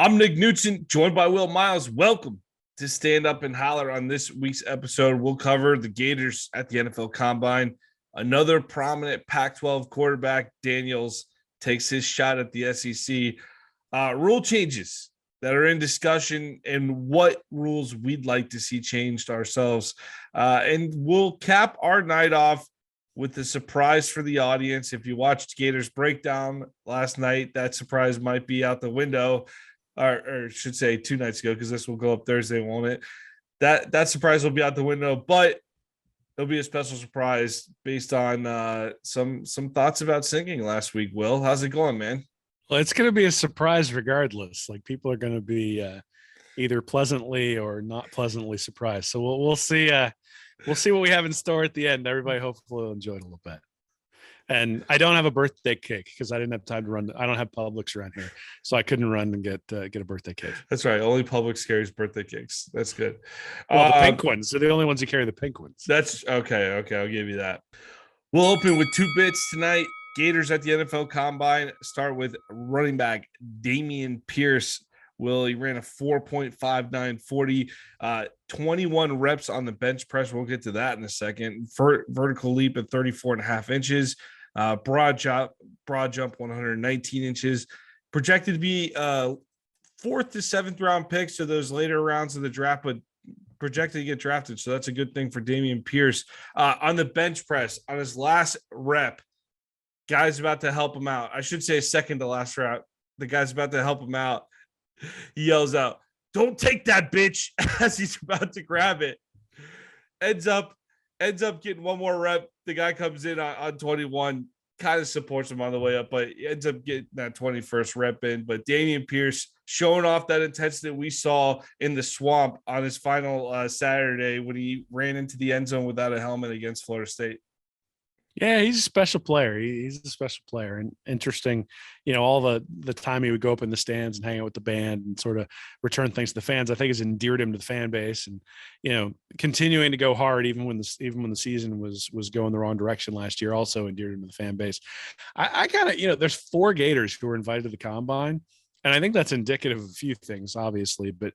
I'm Nick Knudsen, joined by Will Miles. Welcome to Stand Up and Holler. On this week's episode, we'll cover the Gators at the NFL Combine. Another prominent Pac-12 quarterback, Daniels, takes his shot at the SEC. Rule changes that are in discussion and what rules we'd like to see changed ourselves. And we'll cap our night off with the surprise for the audience. If you watched Gators Breakdown last night, that surprise might be out the window, or should say 2 nights ago, because this will go up Thursday, won't it? That surprise will be out the window, but there'll be a special surprise based on some thoughts about singing last week. Will, how's it going, man? Well, it's going to be a surprise regardless. Like, people are going to be either pleasantly or not pleasantly surprised. So we'll see. We'll see what we have in store at the end. Everybody hopefully will enjoy it a little bit. And I don't have a birthday cake because I didn't have time to run. I don't have Publix around here, so I couldn't run and get a birthday cake. That's right. Only Publix carries birthday cakes. That's good. Well, the pink ones. They're the only ones who carry the pink ones. That's okay. Okay, I'll give you that. We'll open with 2 bits tonight. Gators at the NFL Combine. Start with running back Damien Pierce. Will, he ran a 4.59 40, 21 reps on the bench press. We'll get to that in a second. Vertical leap at 34.5 inches. Broad jump 119 inches. Projected to be 4th to 7th round picks to those later rounds of the draft, but projected to get drafted. So that's a good thing for Damien Pierce. On the bench press, on his last rep, guy's about to help him out. I should say second to last round. The guy's about to help him out. He yells out, "Don't take that, bitch," as he's about to grab it. Ends up getting one more rep. The guy comes in on 21, kind of supports him on the way up, but he ends up getting that 21st rep in. But Damien Pierce showing off that intensity we saw in the swamp on his final Saturday when he ran into the end zone without a helmet against Florida State. Yeah, he's a special player. He's a special player, and interesting. All the time he would go up in the stands and hang out with the band and sort of return things to the fans, I think has endeared him to the fan base. And continuing to go hard even when the season was going the wrong direction last year also endeared him to the fan base. I kind of there's 4 Gators who were invited to the Combine, and I think that's indicative of a few things, obviously. But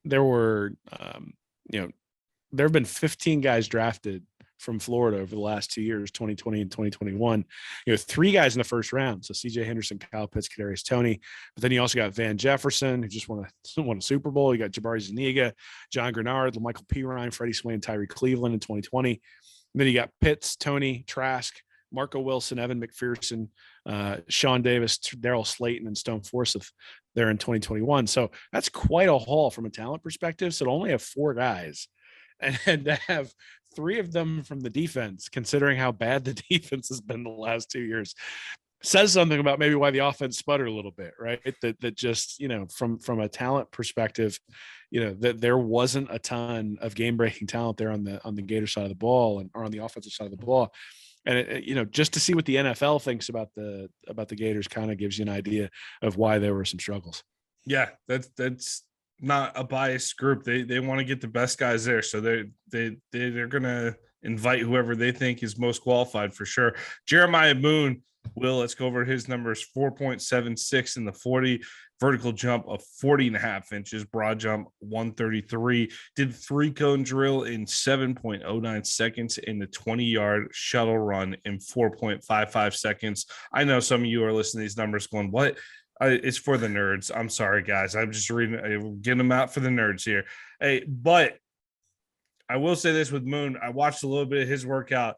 there have been 15 guys drafted from Florida over the last 2 years, 2020 and 2021. 3 guys in the first round. So CJ Henderson, Kyle Pitts, Kadarius Toney. But then you also got Van Jefferson, who just won a Super Bowl. You got Jabari Zuniga, John Grenard, Michael Pirine, Freddie Swain, Tyree Cleveland in 2020. And then you got Pitts, Toney, Trask, Marco Wilson, Evan McPherson, Sean Davis, Daryl Slayton, and Stone Forsyth there in 2021. So that's quite a haul from a talent perspective. So to only have 4 guys and to have 3 of them from the defense, considering how bad the defense has been the last 2 years, says something about maybe why the offense sputtered a little bit, right? That just, from a talent perspective, that there wasn't a ton of game-breaking talent there on the Gator side of the ball or on the offensive side of the ball. And just to see what the NFL thinks about the Gators kind of gives you an idea of why there were some struggles. Yeah, that's not a biased group. They want to get the best guys there, so they're gonna invite whoever they think is most qualified for sure. Jeremiah Moon, let's go over his numbers. 4.76 in the 40, vertical jump of 40.5 inches, broad jump 133, did 3-cone drill in 7.09 seconds, in the 20-yard shuttle run in 4.55 seconds. I know some of you are listening to these numbers going, what? It's for the nerds. I'm sorry, guys. I'm just getting them out for the nerds here. Hey, but I will say this with Moon. I watched a little bit of his workout.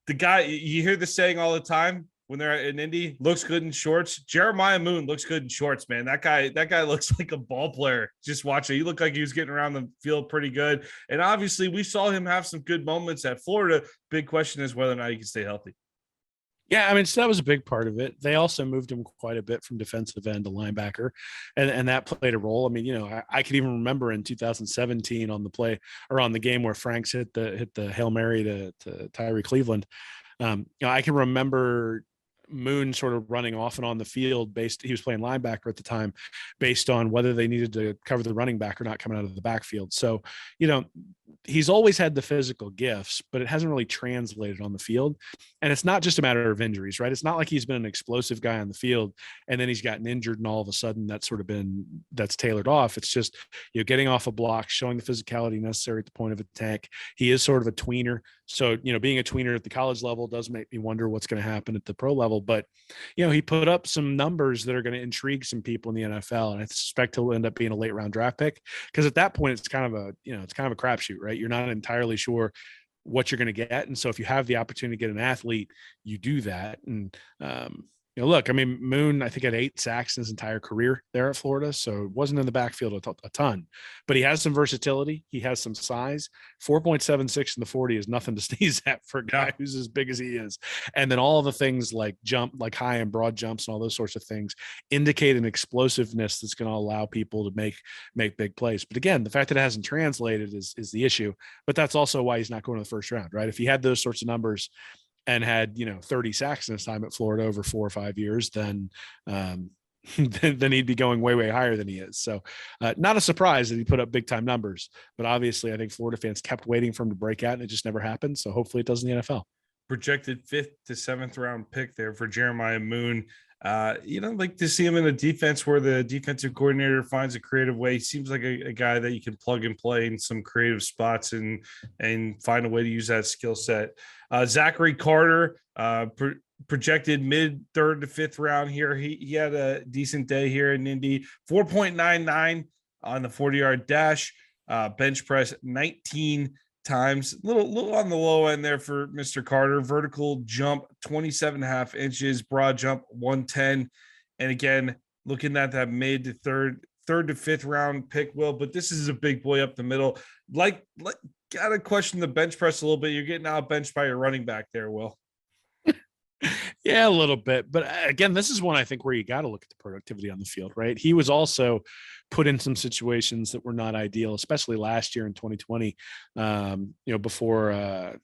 The guy, you hear the saying all the time when they're in Indy, looks good in shorts. Jeremiah Moon looks good in shorts, man. That guy looks like a ball player. Just watch it. He looked like he was getting around the field pretty good. And obviously, we saw him have some good moments at Florida. Big question is whether or not he can stay healthy. Yeah, I mean, so that was a big part of it. They also moved him quite a bit from defensive end to linebacker, and that played a role. I mean, I could even remember in 2017 on the play or on the game where Franks hit the Hail Mary to Tyree Cleveland. I can remember Moon sort of running off and on the field he was playing linebacker at the time, based on whether they needed to cover the running back or not coming out of the backfield. So, he's always had the physical gifts, but it hasn't really translated on the field. And it's not just a matter of injuries, right? It's not like he's been an explosive guy on the field and then he's gotten injured and all of a sudden that's tailored off. It's just, getting off a block, showing the physicality necessary at the point of attack. He is sort of a tweener. So, being a tweener at the college level does make me wonder what's going to happen at the pro level. But, he put up some numbers that are going to intrigue some people in the NFL. And I suspect he'll end up being a late round draft pick, because at that point, it's kind of a crapshoot, right? You're not entirely sure what you're going to get. And so if you have the opportunity to get an athlete, you do that. And, look, I mean, Moon, I think, had 8 sacks in his entire career there at Florida. So it wasn't in the backfield a ton, but he has some versatility. He has some size. 4.76 in the 40 is nothing to sneeze at for a guy who's as big as he is. And then all the things like high and broad jumps and all those sorts of things indicate an explosiveness that's going to allow people to make big plays. But again, the fact that it hasn't translated is the issue, but that's also why he's not going to the first round, right? If he had those sorts of numbers and had 30 sacks in his time at Florida over 4 or 5 years, then then he'd be going way higher than he is. So not a surprise that he put up big time numbers, but obviously I think Florida fans kept waiting for him to break out and it just never happened. So hopefully it does in the NFL. Projected 5th to 7th round pick there for Jeremiah Moon. Like to see him in a defense where the defensive coordinator finds a creative way. He seems like a guy that you can plug and play in some creative spots and find a way to use that skill set. Zachary Carter, projected mid 3rd to 5th round here. He had a decent day here in Indy. 4.99 on the 40-yard dash, bench press 19 times, little on the low end there for Mr. Carter. Vertical jump 27.5 inches, broad jump 110. And again, looking at that mid to third to 5th round pick, Will, but this is a big boy up the middle. Like gotta question the bench press a little bit. You're getting out benched by your running back there, Will. Yeah, a little bit. But again, this is one I think where you got to look at the productivity on the field, right? He was also put in some situations that were not ideal, especially last year in 2020, before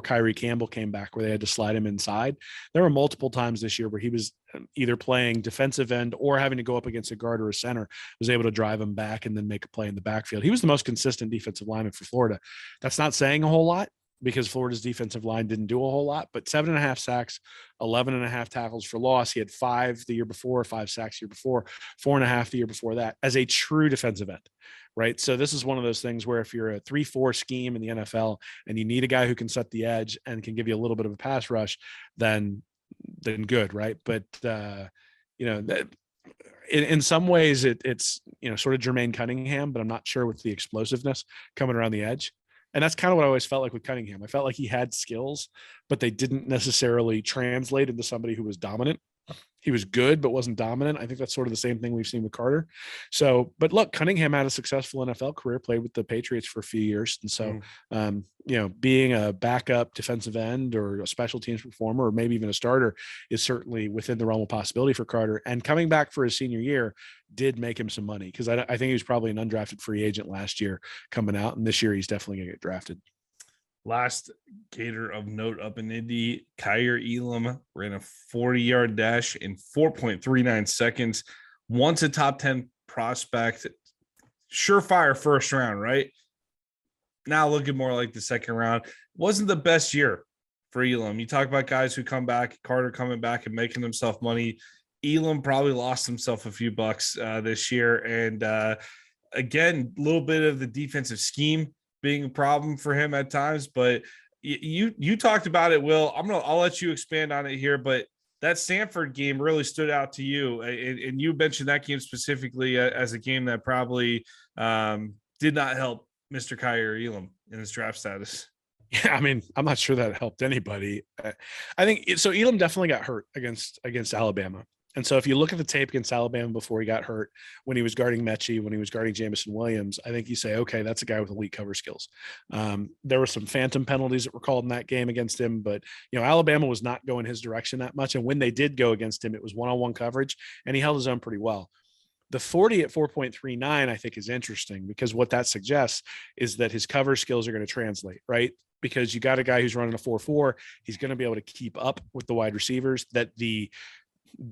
Kyrie Campbell came back, where they had to slide him inside. There were multiple times this year where he was either playing defensive end or having to go up against a guard or a center, was able to drive him back and then make a play in the backfield. He was the most consistent defensive lineman for Florida. That's not saying a whole lot, because Florida's defensive line didn't do a whole lot, but 7.5 sacks, 11.5 tackles for loss. He had 5 the year before, 5 sacks the year before, 4.5 the year before that, as a true defensive end, right? So this is one of those things where if you're a 3-4 scheme in the NFL and you need a guy who can set the edge and can give you a little bit of a pass rush, then good, right? But in some ways it's sort of Jermaine Cunningham, but I'm not sure with the explosiveness coming around the edge. And that's kind of what I always felt like with Cunningham. I felt like he had skills, but they didn't necessarily translate into somebody who was dominant. He was good, but wasn't dominant. I think that's sort of the same thing we've seen with Carter. So, but look, Cunningham had a successful NFL career, played with the Patriots for a few years. And so, being a backup defensive end or a special teams performer, or maybe even a starter, is certainly within the realm of possibility for Carter. And coming back for his senior year did make him some money, because I think he was probably an undrafted free agent last year coming out. And this year he's definitely going to get drafted. Last Gator of note up in Indy, Kaiir Elam ran a 40-yard dash in 4.39 seconds. Once a top 10 prospect, surefire first round, right? Now looking more like the second round. Wasn't the best year for Elam. You talk about guys who come back, Carter coming back and making himself money. Elam probably lost himself a few bucks this year. And again, a little bit of the defensive scheme being a problem for him at times, but you talked about it, Will. I'll let you expand on it here, but that Stanford game really stood out to you, and you mentioned that game specifically as a game that probably did not help Mr. Kaiir Elam in his draft status. Yeah, I mean, I'm not sure that helped anybody. I think so. Elam definitely got hurt against Alabama. And so if you look at the tape against Alabama before he got hurt, when he was guarding Mechie, when he was guarding Jamison Williams, I think you say, okay, that's a guy with elite cover skills. There were some phantom penalties that were called in that game against him, but Alabama was not going his direction that much. And when they did go against him, it was one-on-one coverage, and he held his own pretty well. The 40 at 4.39, I think, is interesting, because what that suggests is that his cover skills are going to translate, right? Because you got a guy who's running a 4.4, he's going to be able to keep up with the wide receivers, that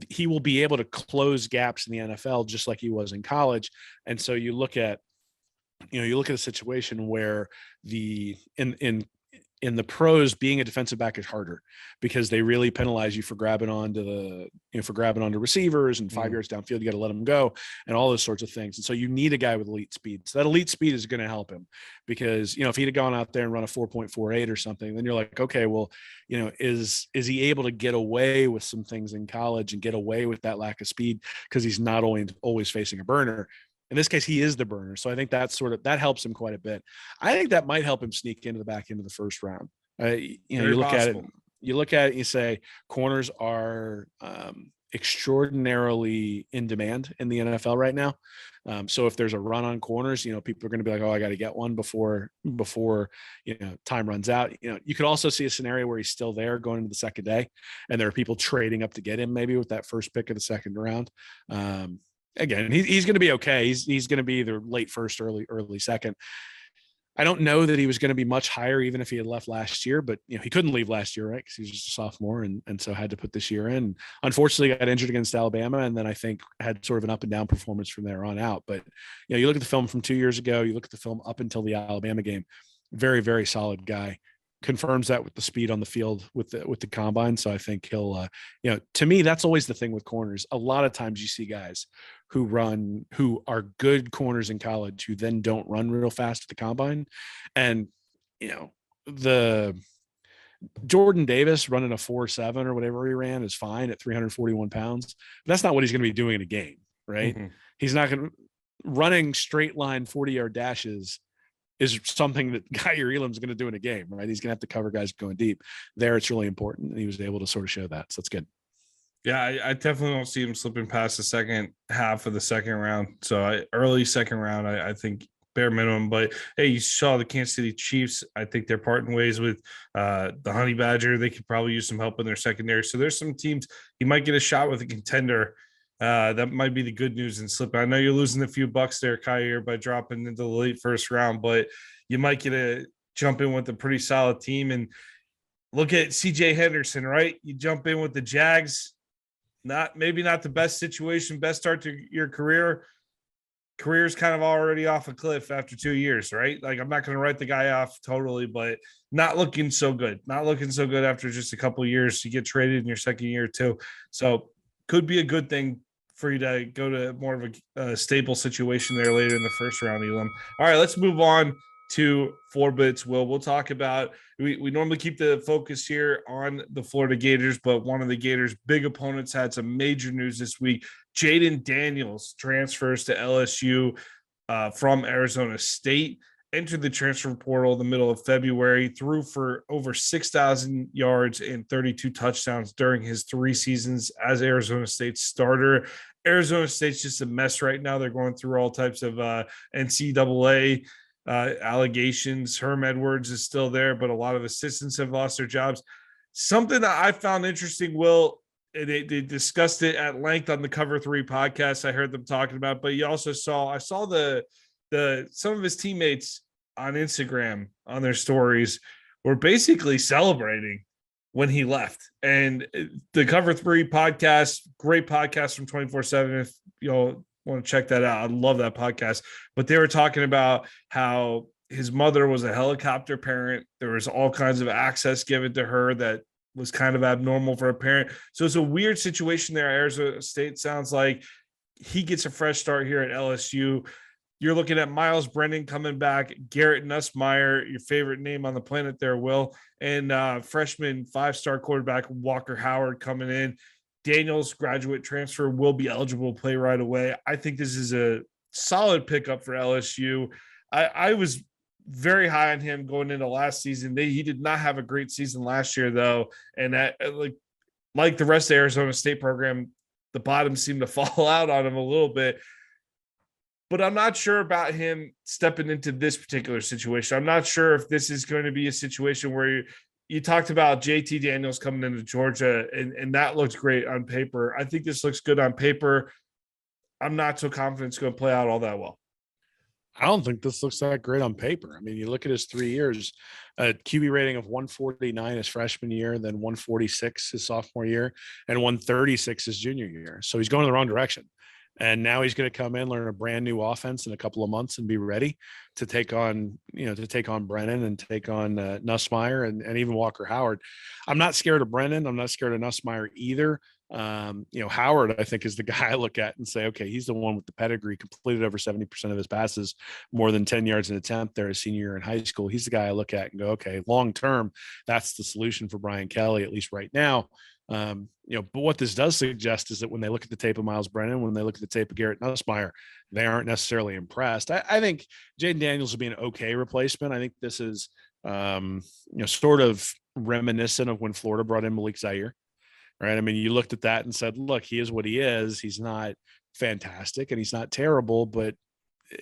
he will be able to close gaps in the NFL just like he was in college. And so you look at you look at a situation where in the pros, being a defensive back is harder because they really penalize you for grabbing onto receivers and 5 yards downfield. You got to let them go and all those sorts of things. And so you need a guy with elite speed. So that elite speed is going to help him because, if he'd have gone out there and run a 4.48 or something, then you're like, okay, well, is he able to get away with some things in college and get away with that lack of speed because he's not always facing a burner. In this case, he is the burner. So I think that helps him quite a bit. I think that might help him sneak into the back end of the first round. You look at it, and you say corners are extraordinarily in demand in the NFL right now. So if there's a run on corners, people are going to be like, oh, I got to get one before time runs out. You could also see a scenario where he's still there going into the second day and there are people trading up to get him maybe with that first pick of the second round. Again, he's going to be okay. He's going to be either late first, early second. I don't know that he was going to be much higher even if he had left last year, but he couldn't leave last year, right? Because he was just a sophomore and so had to put this year in. Unfortunately, got injured against Alabama, and then I think had sort of an up and down performance from there on out. But you look at the film from 2 years ago, you look at the film up until the Alabama game, very, very solid guy. Confirms that with the speed on the field with the combine. So I think he'll, to me, that's always the thing with corners. A lot of times you see guys who are good corners in college who then don't run real fast at the combine. And, the Jordan Davis running a 4.7 or whatever he ran is fine at 341 pounds. But that's not what he's going to be doing in a game, right? Mm-hmm. He's not going to running straight line 40-yard dashes is something that Kaiir Elam is going to do in a game, right? He's going to have to cover guys going deep. There, it's really important, and he was able to sort of show that. So that's good. Yeah, I definitely don't see him slipping past the second half of the second round. So early second round, I think bare minimum. But hey, you saw the Kansas City Chiefs. I think they're parting ways with the Honey Badger. They could probably use some help in their secondary. So there's some teams he might get a shot with a contender. That might be the good news in slipping. I know you're losing a few bucks there, Kaiir, by dropping into the late first round, but you might get a jump in with a pretty solid team. And look at CJ Henderson, right? You jump in with the Jags, maybe not the best situation, best start to your career. Career's kind of already off a cliff after 2 years, right? Like, I'm not going to write the guy off totally, but not looking so good. Not looking so good after just a couple of years. You get traded in your second year too. So could be a good thing for you to go to more of a stable situation there later in the first round, Elam. All right, let's move on to 4 bits. We'll talk about, we normally keep the focus here on the Florida Gators, but one of the Gators' big opponents had some major news this week. Jaden Daniels transfers to LSU from Arizona State, entered the transfer portal in the middle of February, threw for over 6,000 yards and 32 touchdowns during his 3 seasons as Arizona State's starter. Arizona State's just a mess right now. They're going through all types of NCAA allegations. Herm Edwards is still there, but a lot of assistants have lost their jobs. Something that I found interesting, Will, they discussed it at length on the Cover 3 podcast. I heard them talking about, but you also I saw some of his teammates on Instagram on their stories were basically celebrating when he left. And the Cover 3 podcast, great podcast from 24/7. If you want to check that out, I love that podcast. But they were talking about how his mother was a helicopter parent. There was all kinds of access given to her that was kind of abnormal for a parent. So it's a weird situation there. Arizona State sounds like he gets a fresh start here at LSU. You're looking at Miles Brennan coming back, Garrett Nussmeier, your favorite name on the planet there, Will, and freshman 5-star quarterback Walker Howard coming in. Daniels, graduate transfer, will be eligible to play right away. I think this is a solid pickup for LSU. I was very high on him going into last season. He did not have a great season last year, though, and that, like the rest of the Arizona State program, the bottom seemed to fall out on him a little bit. But I'm not sure about him stepping into this particular situation. I'm not sure if this is going to be a situation where you talked about JT Daniels coming into Georgia, and that looks great on paper. I think this looks good on paper. I'm not so confident it's going to play out all that well. I don't think this looks that great on paper. I mean, you look at his 3 years, a QB rating of 149 his freshman year, then 146 his sophomore year, and 136 his junior year. So he's going in the wrong direction. And now he's going to come in, learn a brand new offense in a couple of months, and be ready to take on Brennan and take on Nussmeier and even Walker Howard. I'm not scared of Brennan. I'm not scared of Nussmeier either. Howard, I think, is the guy I look at and say, okay, he's the one with the pedigree, completed over 70% of his passes, more than 10 yards an attempt there, his senior year in high school. He's the guy I look at and go, okay, long term, that's the solution for Brian Kelly, at least right now. But what this does suggest is that when they look at the tape of Miles Brennan, when they look at the tape of Garrett Nussmeier, they aren't necessarily impressed. I think Jaden Daniels will be an okay replacement. I think this is, sort of reminiscent of when Florida brought in Malik Zaire, right? I mean, you looked at that and said, look, he is what he is. He's not fantastic and he's not terrible, but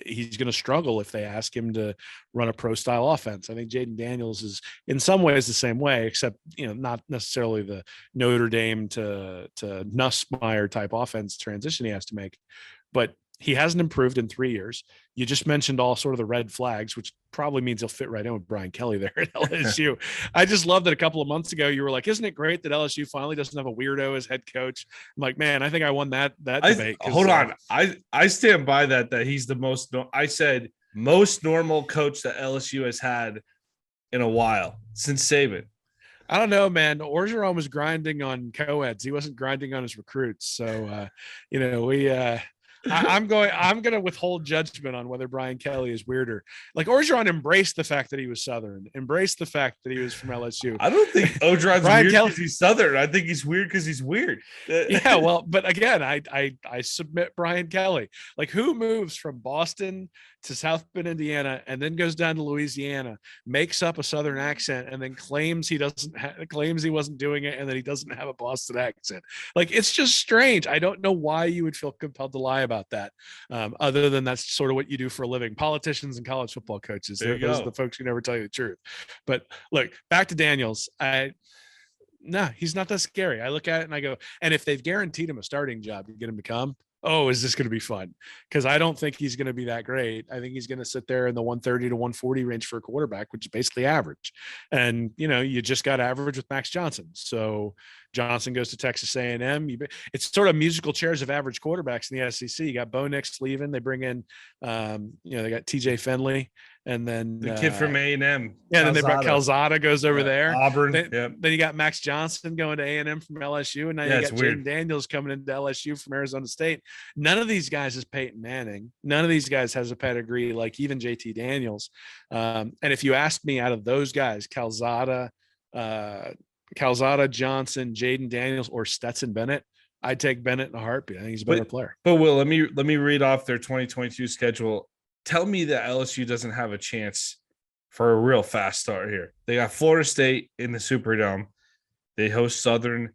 he's going to struggle if they ask him to run a pro style offense. I think Jaden Daniels is in some ways the same way, except, not necessarily the Notre Dame to Nussmeier type offense transition he has to make, but he hasn't improved in 3 years. You just mentioned all sort of the red flags, which probably means he'll fit right in with Brian Kelly there at LSU. I just love that a couple of months ago you were like, isn't it great that LSU finally doesn't have a weirdo as head coach? I'm like, man, I think I won that debate. Hold on. I stand by that he's the most, I said most normal coach that LSU has had in a while since Saban. I don't know, man. Orgeron was grinding on co-eds. He wasn't grinding on his recruits. So, I'm going to withhold judgment on whether Brian Kelly is weirder. Like Orgeron embraced the fact that he was Southern, embraced the fact that he was from LSU. I don't think Orgeron's weird because he's Southern. I think he's weird because he's weird. Yeah, well, but again, I submit Brian Kelly. Like, who moves from Boston to South Bend, Indiana, and then goes down to Louisiana, makes up a Southern accent, and then claims he wasn't doing it, and that he doesn't have a Boston accent? Like, it's just strange. I don't know why you would feel compelled to lie about that, other than that's sort of what you do for a living. Politicians and college football coaches, those are the folks who never tell you the truth. But look, back to Daniels. No, he's not that scary. I look at it and I go, and if they've guaranteed him a starting job to get him to come, oh, is this going to be fun? Because I don't think he's going to be that great. I think he's going to sit there in the 130 to 140 range for a quarterback, which is basically average. And, you just got average with Max Johnson. So Johnson goes to Texas A&M. It's sort of musical chairs of average quarterbacks in the SEC. You got Bo Nix leaving. They bring in, they got TJ Finley. And then the kid from A&M. Yeah, then they brought Calzada goes over there. Auburn. Then you got Max Johnson going to A&M from LSU. And now you got Jaden Daniels coming into LSU from Arizona State. None of these guys is Peyton Manning. None of these guys has a pedigree like even JT Daniels. And if you ask me, out of those guys, Calzada, Johnson, Jaden Daniels, or Stetson Bennett, I'd take Bennett in a heartbeat. I think he's a better player. But Will, let me read off their 2022 schedule. Tell me that LSU doesn't have a chance for a real fast start here. They got Florida State in the Superdome. They host Southern,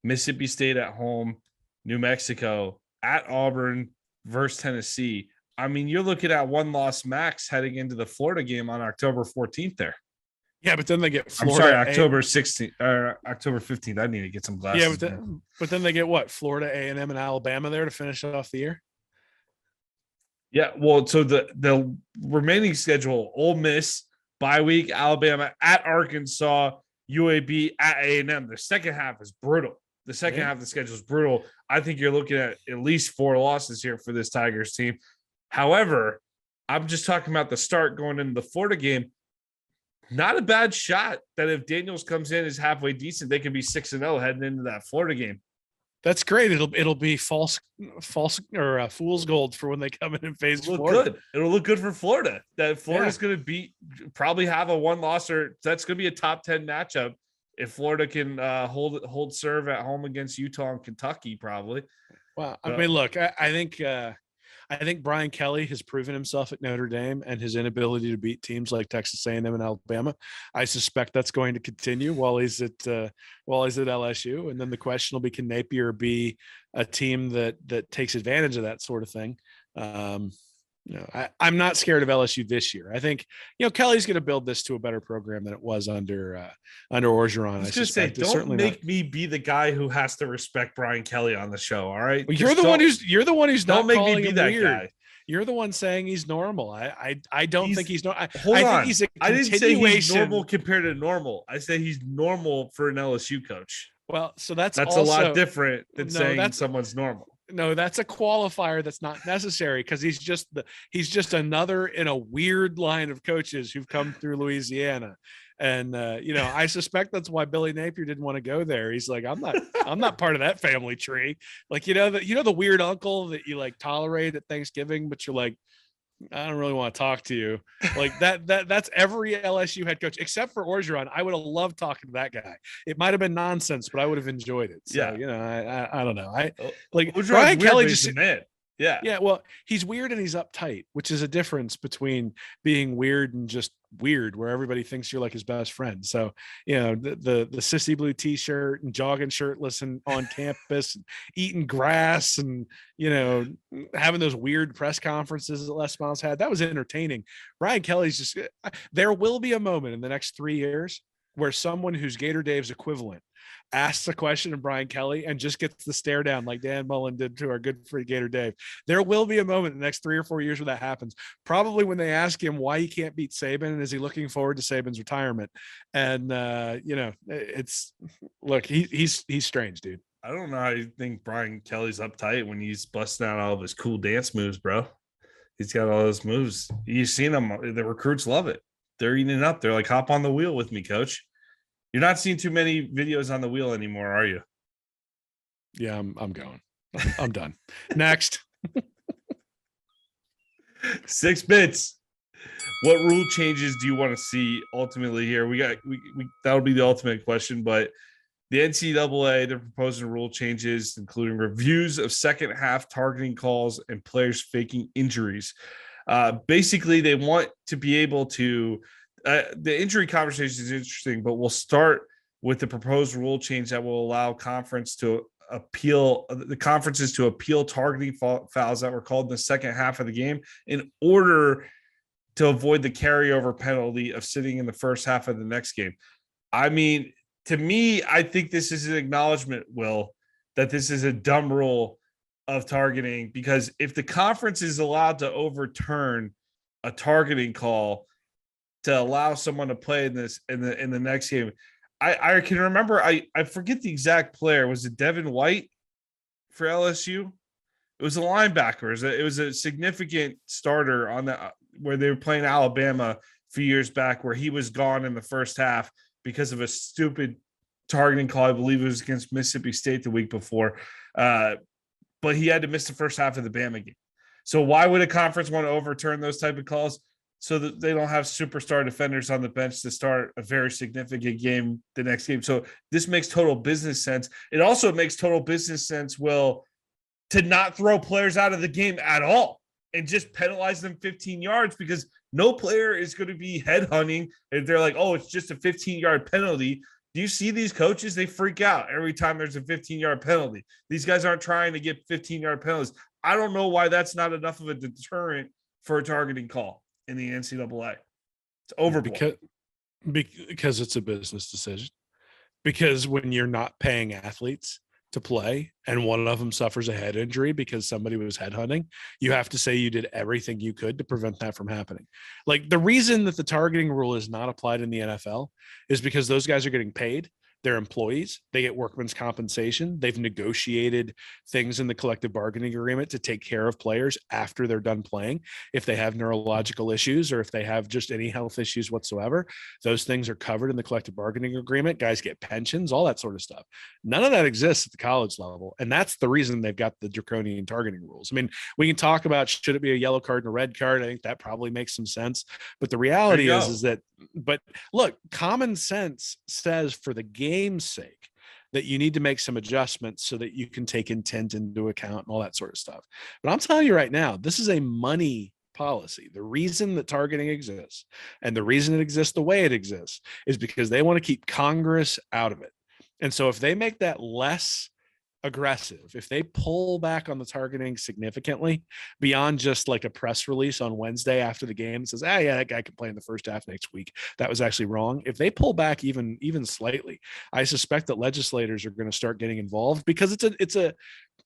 Mississippi State at home, New Mexico, at Auburn versus Tennessee. I mean, you're looking at one loss max heading into the Florida game on October 14th there. Yeah, but then they get Florida. I'm sorry, October 16th or October 15th. I need to get some glasses. Yeah, but then they get what? Florida, A&M, and Alabama there to finish off the year. Yeah, well, so the remaining schedule: Ole Miss, bye week, Alabama at Arkansas, UAB at A&M. The second half is brutal. The second half of the schedule is brutal. I think you're looking at least 4 losses here for this Tigers team. However, I'm just talking about the start going into the Florida game. Not a bad shot that if Daniels comes in is halfway decent, they can be 6-0 heading into that Florida game. That's great. It'll be false or fool's gold for when they come in and face Florida. Good. It'll look good for Florida. That Florida's going to probably have a 1-loss, or that's going to be a top 10 matchup if Florida can hold serve at home against Utah and Kentucky, probably. Well, I mean, look, I think Brian Kelly has proven himself at Notre Dame and his inability to beat teams like Texas A&M and Alabama. I suspect that's going to continue while he's at LSU. And then the question will be, can Napier be a team that takes advantage of that sort of thing? I'm not scared of LSU this year. I think, Kelly's going to build this to a better program than it was under Orgeron. I was just say, don't make me be the guy who has to respect Brian Kelly on the show. All right. Well, you're the one who's not make calling me be him that weird. guy. You're the one saying he's normal. I don't think he's normal. Hold on. Think he's a I didn't say he's normal compared to normal. I say he's normal for an LSU coach. Well, so that's also a lot different than saying someone's normal. No, that's a qualifier that's not necessary because he's just another in a weird line of coaches who've come through Louisiana. And I suspect that's why Billy Napier didn't want to go there. He's like, I'm not part of that family tree. Like, the weird uncle that you like tolerate at Thanksgiving, but you're like, I don't really want to talk to you. Like that's every LSU head coach except for Orgeron. I would have loved talking to that guy. It might have been nonsense, but I would have enjoyed it. So, I don't know. I like Brian Kelly just admit. Yeah. Yeah. Well, he's weird and he's uptight, which is a difference between being weird and just weird, where everybody thinks you're like his best friend. So, the sissy blue t-shirt and jogging shirtless and on campus, and eating grass and, having those weird press conferences that Les Miles had, that was entertaining. Brian Kelly's just, there will be a moment in the next 3 years where someone who's Gator Dave's equivalent asks a question of Brian Kelly and just gets the stare down like Dan Mullen did to our good friend Gator Dave. There will be a moment in the next 3 or 4 years where that happens. Probably when they ask him why he can't beat Saban and is he looking forward to Saban's retirement. And he's strange, dude. I don't know how you think Brian Kelly's uptight when he's busting out all of his cool dance moves, bro. He's got all those moves. You've seen them. The recruits love it. They're eating it up. They're like, hop on the wheel with me, coach. You're not seeing too many videos on the wheel anymore, are you? Yeah, I'm going. I'm done. Next. 6 bits. What rule changes do you want to see ultimately here? We that'll be the ultimate question, but the NCAA, they're proposing rule changes, including reviews of second half targeting calls and players faking injuries. Basically, they want to be able to the injury conversation is interesting, but we'll start with the proposed rule change that will allow conferences to appeal targeting fouls that were called in the second half of the game in order to avoid the carryover penalty of sitting in the first half of the next game. I mean, to me, I think this is an acknowledgement, Will, that this is a dumb rule of targeting, because if the conference is allowed to overturn a targeting call to allow someone to play in the next game. I can remember, I forget the exact player. Was it Devin White for LSU? It was a linebacker. It was a significant starter on where they were playing Alabama a few years back, where he was gone in the first half because of a stupid targeting call. I believe it was against Mississippi State the week before. But he had to miss the first half of the Bama game. So why would a conference want to overturn those type of calls? So that they don't have superstar defenders on the bench to start a very significant game the next game. So this makes total business sense. It also makes total business sense, Will, to not throw players out of the game at all and just penalize them 15 yards, because no player is going to be headhunting if they're like, oh, it's just a 15-yard penalty. Do you see these coaches? They freak out every time there's a 15-yard penalty. These guys aren't trying to get 15-yard penalties. I don't know why that's not enough of a deterrent for a targeting call in the NCAA. It's overboard. Because it's a business decision. Because when you're not paying athletes to play and one of them suffers a head injury because somebody was headhunting, you have to say you did everything you could to prevent that from happening. Like, the reason that the targeting rule is not applied in the NFL is because those guys are getting paid. They're employees. They get workman's compensation. They've negotiated things in the collective bargaining agreement to take care of players after they're done playing. If they have neurological issues or if they have just any health issues whatsoever, those things are covered in the collective bargaining agreement. Guys get pensions, all that sort of stuff. None of that exists at the college level. And that's the reason they've got the draconian targeting rules. I mean, we can talk about, should it be a yellow card and a red card? I think that probably makes some sense. But the reality is that, but look, common sense says for the game's sake that you need to make some adjustments so that you can take intent into account and all that sort of stuff. But I'm telling you right now, this is a money policy. The reason that targeting exists and the reason it exists the way it exists is because they want to keep Congress out of it. And so if they make that less aggressive, if they pull back on the targeting significantly beyond just like a press release on Wednesday after the game that says, yeah, that guy can play in the first half next week, that was actually wrong. If they pull back even slightly, I suspect that legislators are going to start getting involved, because it's a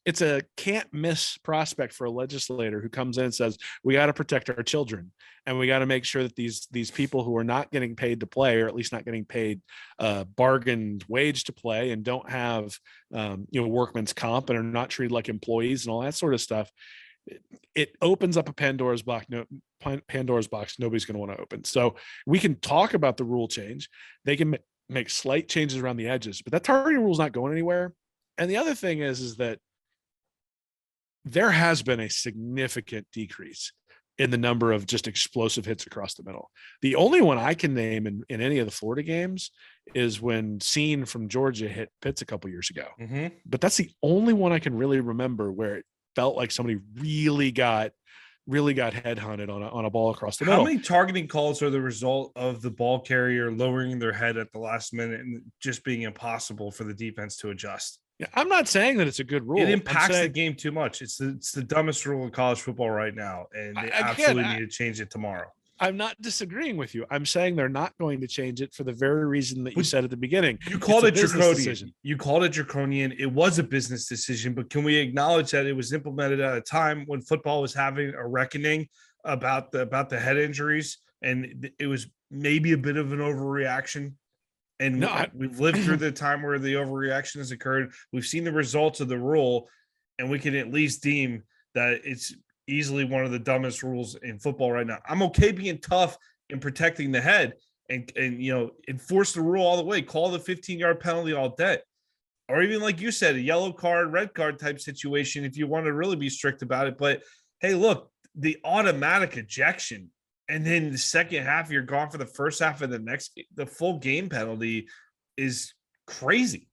it's a can't miss prospect for a legislator who comes in and says, we got to protect our children, and we got to make sure that these people who are not getting paid to play, or at least not getting paid bargained wage to play, and don't have workman's comp and are not treated like employees and all that sort of stuff, it opens up a Pandora's box. Pandora's box nobody's going to want to open. So we can talk about the rule change. They can make slight changes around the edges, but that targeting rule is not going anywhere. And the other thing is that there has been a significant decrease in the number of just explosive hits across the middle. The only one I can name in any of the Florida games is when Scene from Georgia hit Pitts a couple years ago. Mm-hmm. But that's the only one I can really remember where it felt like somebody really got headhunted on a ball across the middle. How many targeting calls are the result of the ball carrier lowering their head at the last minute and just being impossible for the defense to adjust? Yeah, I'm not saying that it's a good rule. It impacts the game too much. It's the dumbest rule in college football right now, and they absolutely need to change it tomorrow. I'm not disagreeing with you. I'm saying they're not going to change it for the very reason that you said at the beginning. You called it draconian. You called it draconian. It was a business decision, but can we acknowledge that it was implemented at a time when football was having a reckoning about the head injuries, and it was maybe a bit of an overreaction? And we've lived through the time where the overreaction has occurred. We've seen the results of the rule, and we can at least deem that it's easily one of the dumbest rules in football right now. I'm okay being tough in protecting the head and enforce the rule all the way. Call the 15-yard penalty all day. Or even, like you said, a yellow card, red card type situation if you want to really be strict about it. But, hey, look, the automatic ejection, and then the second half, you're gone for the first half of the full game penalty is crazy.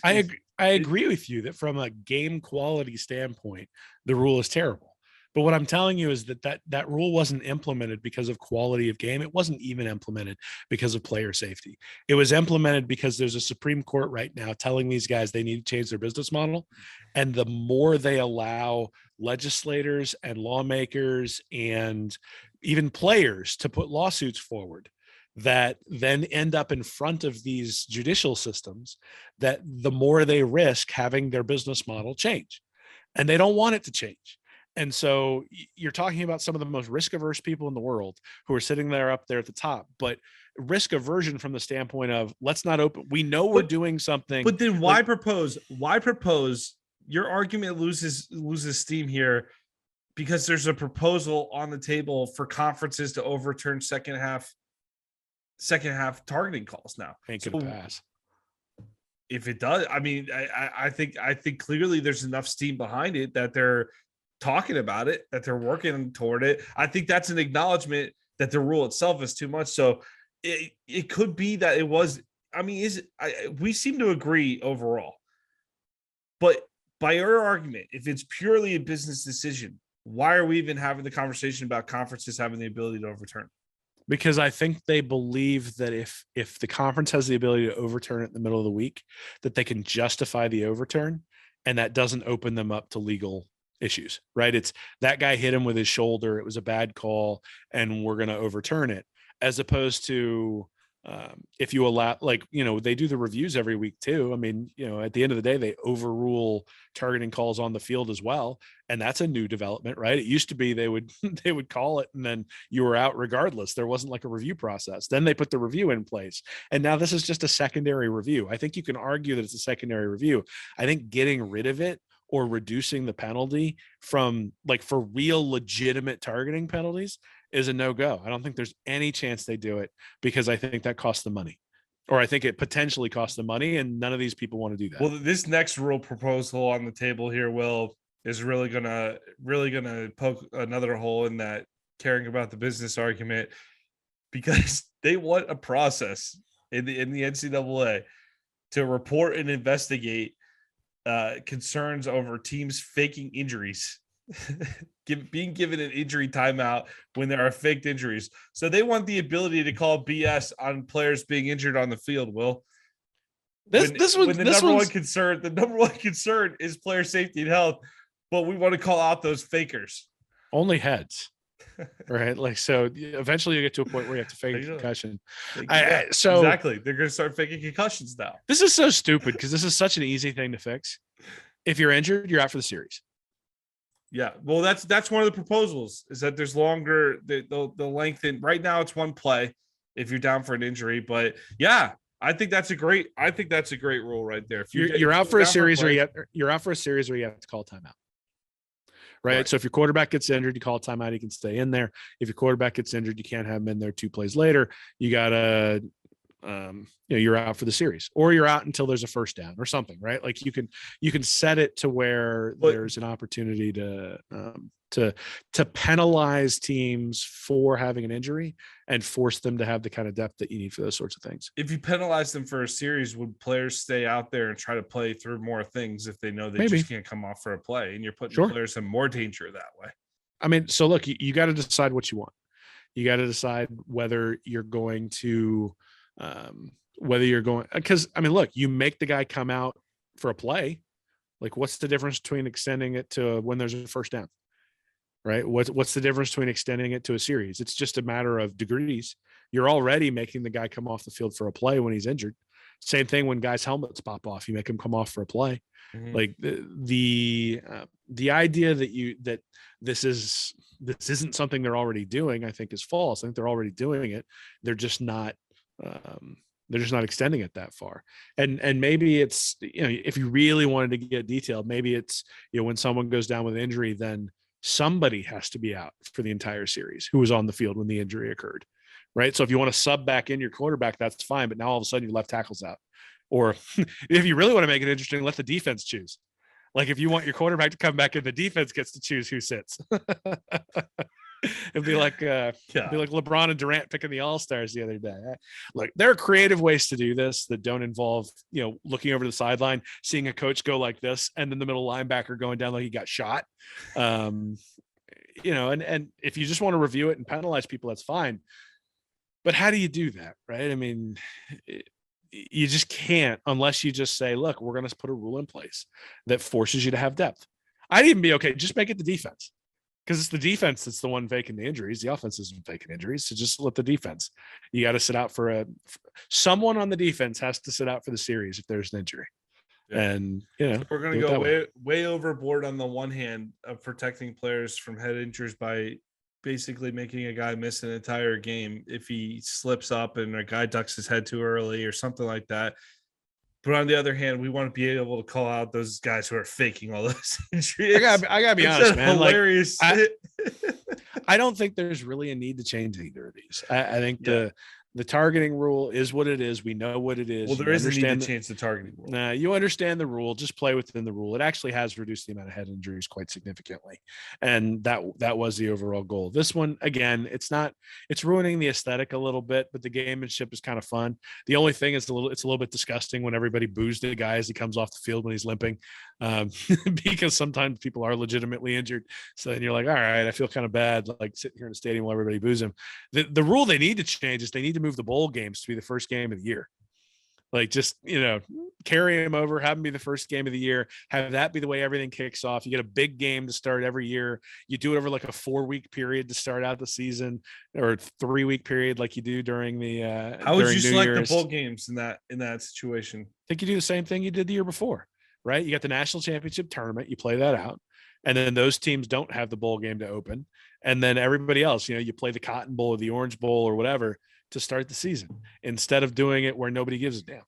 I agree with you that from a game quality standpoint, the rule is terrible. But what I'm telling you is that rule wasn't implemented because of quality of game. It wasn't even implemented because of player safety. It was implemented because there's a Supreme Court right now telling these guys they need to change their business model. And the more they allow legislators and lawmakers and even players to put lawsuits forward that then end up in front of these judicial systems, that the more they risk having their business model change. And they don't want it to change. And so you're talking about some of the most risk averse people in the world who are sitting there up there at the top, but risk aversion from the standpoint of let's not open. We know we're doing something. But then why propose? Why propose? Your argument loses steam here because there's a proposal on the table for conferences to overturn second half targeting calls now. Ain't gonna pass. If it does, I mean, I think clearly there's enough steam behind it that they're talking about it, that they're working toward it. I think that's an acknowledgement that the rule itself is too much. So it could be that it was. I mean, we seem to agree overall, but by your argument, if it's purely a business decision, why are we even having the conversation about conferences having the ability to overturn? Because I think they believe that if the conference has the ability to overturn it in the middle of the week, that they can justify the overturn, and that doesn't open them up to legal issues, right? It's that guy hit him with his shoulder. It was a bad call, and we're going to overturn it, as opposed to if you allow, they do the reviews every week too. I mean, at the end of the day, they overrule targeting calls on the field as well. And that's a new development, right? It used to be they would call it and then you were out regardless. There wasn't like a review process. Then they put the review in place. And now this is just a secondary review. I think you can argue that it's a secondary review. I think getting rid of it or reducing the penalty from for real legitimate targeting penalties is a no-go. I don't think there's any chance they do it because I think that costs them money, or I think it potentially costs them money, and none of these people want to do that. Well, this next rule proposal on the table here, Will, is really gonna poke another hole in that caring about the business argument, because they want a process in the NCAA to report and investigate concerns over teams faking injuries. Being given an injury timeout when there are faked injuries. So they want the ability to call BS on players being injured on the field, Will. The number one concern is player safety and health, but we want to call out those fakers. Only heads. Right. So eventually you get to a point where you have to fake a concussion. Exactly. They're going to start faking concussions now. This is so stupid because this is such an easy thing to fix. If you're injured, you're out for the series. Yeah, well, that's one of the proposals is that there's longer the lengthen. Right now, it's one play if you're down for an injury, but yeah, I think that's a great rule right there. If You're out for a series, or you're out for a series where you have to call timeout. Right? So if your quarterback gets injured, you call timeout, he can stay in there. If your quarterback gets injured, you can't have him in there 2 plays later. You gotta you're out for the series, or you're out until there's a first down or something, right? Like you can set it to where there's an opportunity to penalize teams for having an injury and force them to have the kind of depth that you need for those sorts of things. If you penalize them for a series, would players stay out there and try to play through more things if they know they just can't come off for a play, and you're putting players in more danger that way? I mean, so look, you got to decide what you want. You got to decide whether you're going to because I mean, look, you make the guy come out for a play. Like, what's the difference between extending it to when there's a first down, right? What's the difference between extending it to a series? It's just a matter of degrees. You're already making the guy come off the field for a play when he's injured. Same thing when guys' helmets pop off, you make him come off for a play. Mm-hmm. Like the idea that this isn't something they're already doing, I think is false. I think they're already doing it. They're just not extending it that far. And maybe it's, if you really wanted to get detailed, maybe it's, when someone goes down with injury, then somebody has to be out for the entire series who was on the field when the injury occurred. Right. So if you want to sub back in your quarterback, that's fine. But now all of a sudden your left tackle's out. Or if you really want to make it interesting, let the defense choose. Like, if you want your quarterback to come back in, the defense gets to choose who sits. It'd be like LeBron and Durant picking the All-Stars the other day. Look, there are creative ways to do this that don't involve, looking over the sideline, seeing a coach go like this, and then the middle linebacker going down like he got shot. And if you just want to review it and penalize people, that's fine. But how do you do that, right? I mean, you just can't unless you just say, look, we're going to put a rule in place that forces you to have depth. I'd even be okay. Just make it the defense. Because it's the defense that's the one faking the injuries. The offense isn't faking injuries. So just let the defense. You got to sit out someone on the defense has to sit out for the series if there's an injury. Yeah. And so we're going to go way overboard on the one hand of protecting players from head injuries by basically making a guy miss an entire game if he slips up and a guy ducks his head too early or something like that. But on the other hand, we want to be able to call out those guys who are faking all those injuries. I gotta be honest, man. Hilarious. I don't think there's really a need to change either of these. I think the targeting rule is what it is. We know what it is. Well, there is a need to change the targeting rule. Nah, you understand the rule. Just play within the rule. It actually has reduced the amount of head injuries quite significantly, and that was the overall goal. This one, again, it's ruining the aesthetic a little bit, but the gamemanship is kind of fun. The only thing is it's a little bit disgusting when everybody boos the guy as he comes off the field when he's limping, because sometimes people are legitimately injured. So then you're like, all right, I feel kind of bad, like sitting here in the stadium while everybody boos him. The rule they need to change is they need to move the bowl games to be the first game of the year. Like, just, carry him over, have him be the first game of the year, have that be the way everything kicks off. You get a big game to start every year. You do it over like a 4-week period to start out the season, or 3-week period like you do during the how would you select the bowl games in that situation? I think you do the same thing you did the year before, right? You got the national championship tournament, you play that out, and then those teams don't have the bowl game to open, and then everybody else, you play the Cotton Bowl or the Orange Bowl or whatever to start the season, instead of doing it where nobody gives a damn,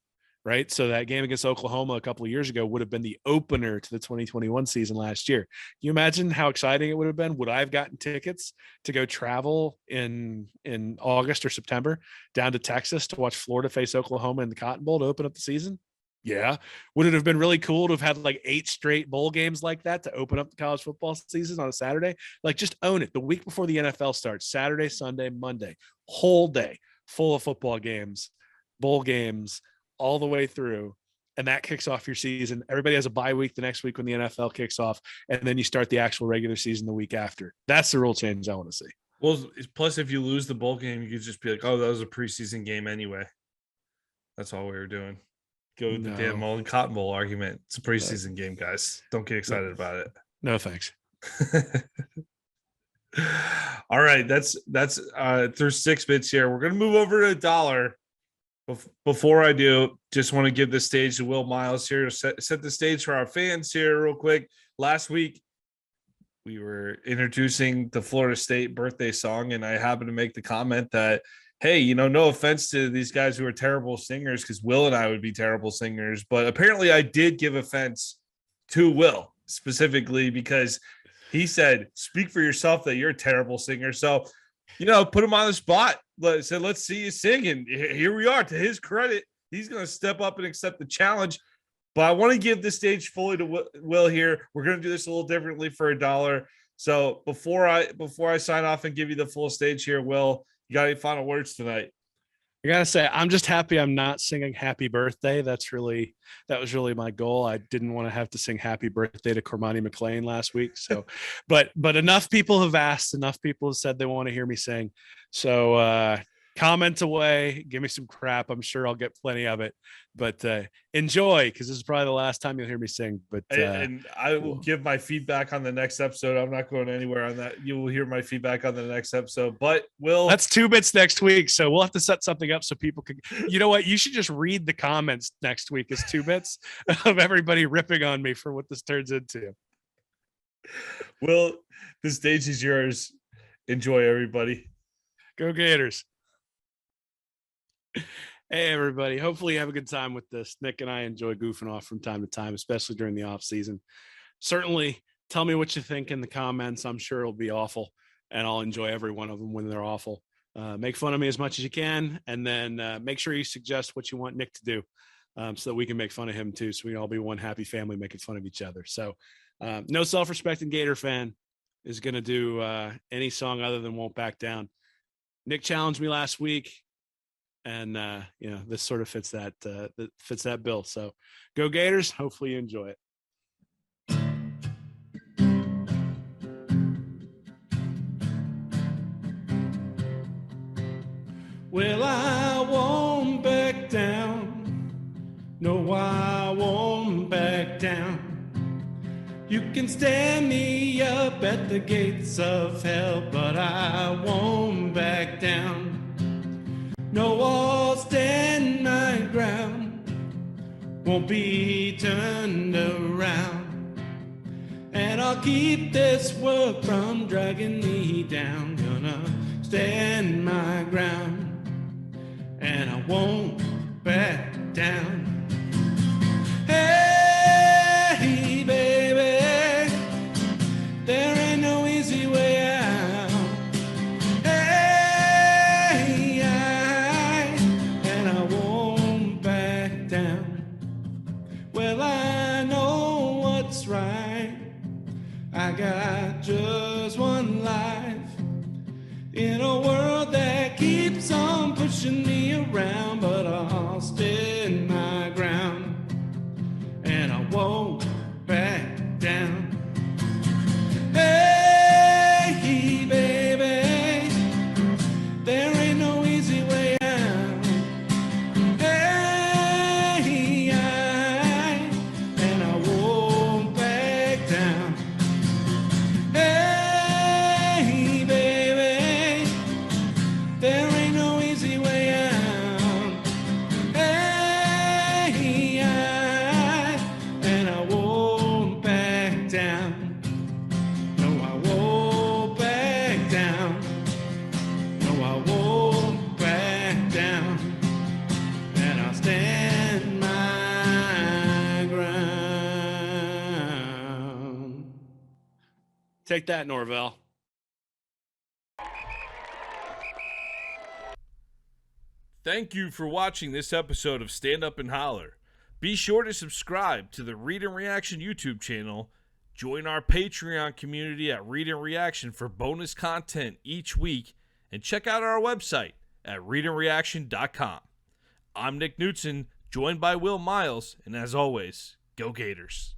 right? So that game against Oklahoma a couple of years ago would have been the opener to the 2021 season last year. Can you imagine how exciting it would have been? Would I have gotten tickets to go travel in August or September down to Texas to watch Florida face Oklahoma in the Cotton Bowl to open up the season? Yeah. Would it have been really cool to have had like 8 straight bowl games like that to open up the college football season on a Saturday? Like, just own it. The week before the NFL starts, Saturday, Sunday, Monday, whole day full of football games, bowl games, all the way through. And that kicks off your season. Everybody has a bye week the next week when the NFL kicks off. And then you start the actual regular season the week after. That's the rule change I want to see. Well, plus if you lose the bowl game, you could just be like, oh, that was a preseason game anyway. That's all we were doing. Go with the Dan Mullen Cotton Bowl argument. It's a preseason game, guys. Don't get excited about it. No, thanks. All right, that's through 6 bits here. We're gonna move over to $1 Before I do, just want to give the stage to Will Miles here to set the stage for our fans here real quick. Last week, we were introducing the Florida State birthday song, and I happened to make the comment that, hey, no offense to these guys who are terrible singers, because Will and I would be terrible singers, but apparently I did give offense to Will specifically because he said, speak for yourself that you're a terrible singer. So, put him on the spot. Said, let's see you sing. And here we are. To his credit, he's going to step up and accept the challenge. But I want to give the stage fully to Will here. We're going to do this a little differently for $1. So before I sign off and give you the full stage here, Will, you got any final words tonight? I gotta say, I'm just happy I'm not singing happy birthday. That was really my goal. I didn't want to have to sing happy birthday to Cormani McLean last week. So, but enough people have asked, enough people have said they want to hear me sing. So comment away, give me some crap. I'm sure I'll get plenty of it, but enjoy, because this is probably the last time you'll hear me sing. But and I will give my feedback on the next episode. I'm not going anywhere on that. You will hear my feedback on the next episode. But that's 2 bits next week, so we'll have to set something up so people can. You know what? You should just read the comments next week as 2 bits of everybody ripping on me for what this turns into. Will, the stage is yours. Enjoy, everybody. Go Gators. Hey, everybody. Hopefully you have a good time with this. Nick and I enjoy goofing off from time to time, especially during the off season. Certainly tell me what you think in the comments. I'm sure it'll be awful, and I'll enjoy every one of them when they're awful. Make fun of me as much as you can, and then make sure you suggest what you want Nick to do so that we can make fun of him too, so we can all be one happy family making fun of each other. So no self-respecting Gator fan is going to do any song other than Won't Back Down. Nick challenged me last week, and this sort of fits that bill. So go Gators. Hopefully you enjoy it. Well, I won't back down. No, I won't back down. You can stand me up at the gates of hell, but I won't back down. No, I'll stand my ground, won't be turned around, and I'll keep this world from dragging me down. Gonna stand my ground, and I won't back down. Hey, baby, there ain't no easy way out. Right, I got just one life in a world that keeps on pushing me around, but I'll stand my ground and I won't back down. Hey, baby, there ain't no easy way out. Take that, Norvell. Thank you for watching this episode of Stand Up and Holler. Be sure to subscribe to the Read and Reaction YouTube channel, join our Patreon community at Read and Reaction for bonus content each week, and check out our website at readandreaction.com. I'm Nick Knudsen, joined by Will Miles, and as always, go Gators.